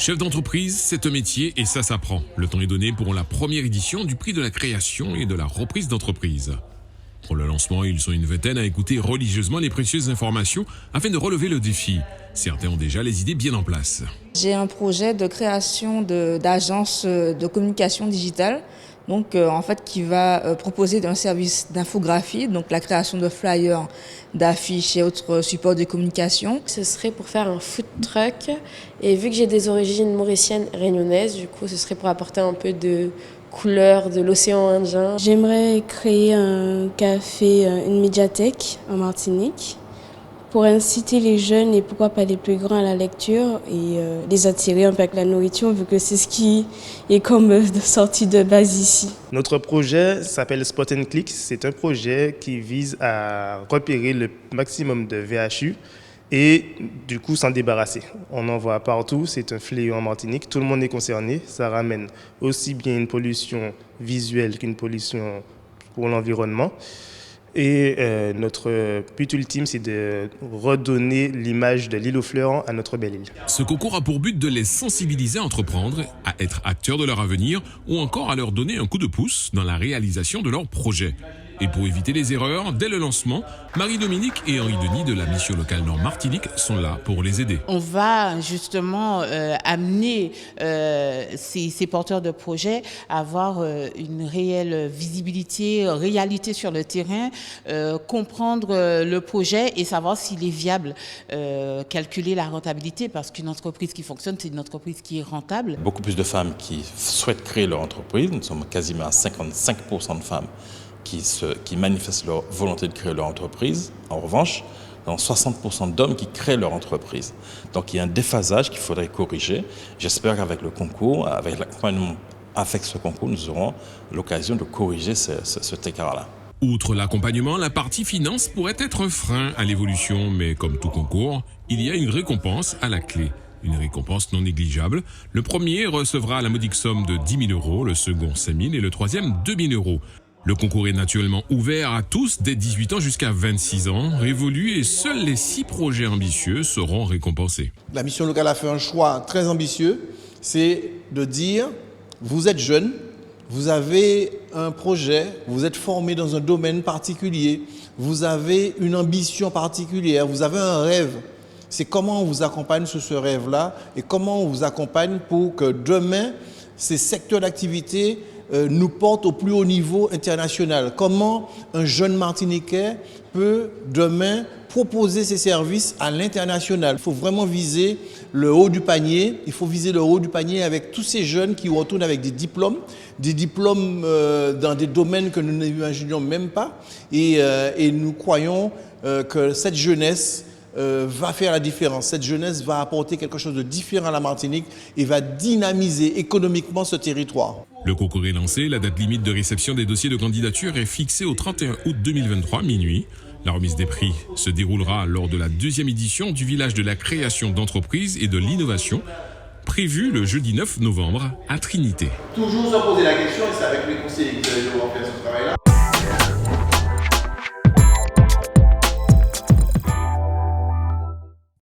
Chef d'entreprise, c'est un métier et ça s'apprend. Le temps est donné pour la première édition du prix de la création et de la reprise d'entreprise. Pour le lancement, ils sont une vingtaine à écouter religieusement les précieuses informations afin de relever le défi. Certains ont déjà les idées bien en place. J'ai un projet de création d'agence de communication digitale, qui va proposer un service d'infographie, donc la création de flyers, d'affiches et autres supports de communication. Ce serait pour faire un food truck et vu que j'ai des origines mauriciennes réunionnaises, du coup ce serait pour apporter un peu de couleur de l'océan Indien. J'aimerais créer un café, une médiathèque en Martinique pour inciter les jeunes et pourquoi pas les plus grands à la lecture et les attirer un peu avec la nourriture vu que c'est ce qui est comme sortie de base ici. Notre projet s'appelle Spot and Click. C'est un projet qui vise à repérer le maximum de VHU et du coup s'en débarrasser. On en voit partout, c'est un fléau en Martinique, tout le monde est concerné. Ça ramène aussi bien une pollution visuelle qu'une pollution pour l'environnement. Et notre but ultime, c'est de redonner l'image de l'île aux fleurs à notre belle île. Ce concours a pour but de les sensibiliser à entreprendre, à être acteurs de leur avenir ou encore à leur donner un coup de pouce dans la réalisation de leurs projets. Et pour éviter les erreurs, dès le lancement, Marie-Dominique et Henri-Denis de la mission locale Nord Martinique sont là pour les aider. On va justement amener ces porteurs de projets à avoir une réelle visibilité, réalité sur le terrain, comprendre le projet et savoir s'il est viable, calculer la rentabilité parce qu'une entreprise qui fonctionne, c'est une entreprise qui est rentable. Beaucoup plus de femmes qui souhaitent créer leur entreprise, nous sommes quasiment à 55% de femmes qui manifestent leur volonté de créer leur entreprise. En revanche, dans 60% d'hommes qui créent leur entreprise. Donc il y a un déphasage qu'il faudrait corriger. J'espère qu'avec le concours, avec l'accompagnement avec ce concours, nous aurons l'occasion de corriger cet écart-là. Outre l'accompagnement, la partie finance pourrait être un frein à l'évolution, mais comme tout concours, il y a une récompense à la clé. Une récompense non négligeable. Le premier recevra la modique somme de 10 000 €, le second 5 000 et le troisième 2 000 €. Le concours est naturellement ouvert à tous dès 18 ans jusqu'à 26 ans, révolu et seuls les 6 projets ambitieux seront récompensés. La mission locale a fait un choix très ambitieux, c'est de dire, vous êtes jeune, vous avez un projet, vous êtes formé dans un domaine particulier, vous avez une ambition particulière, vous avez un rêve. C'est comment on vous accompagne sur ce rêve-là et comment on vous accompagne pour que demain, ces secteurs d'activité nous portent au plus haut niveau international. Comment un jeune Martiniquais peut demain proposer ses services à l'international. Il faut vraiment viser le haut du panier. Il faut viser le haut du panier avec tous ces jeunes qui retournent avec des diplômes dans des domaines que nous n'imaginions même pas. Et nous croyons que cette jeunesse va faire la différence. Cette jeunesse va apporter quelque chose de différent à la Martinique et va dynamiser économiquement ce territoire. Le concours est lancé, la date limite de réception des dossiers de candidature est fixée au 31 août 2023, minuit. La remise des prix se déroulera lors de la 2e édition du village de la création d'entreprises et de l'innovation, prévue le jeudi 9 novembre à Trinité. Toujours se poser la question, et c'est avec les conseillers que vous allez devoir faire ce travail-là.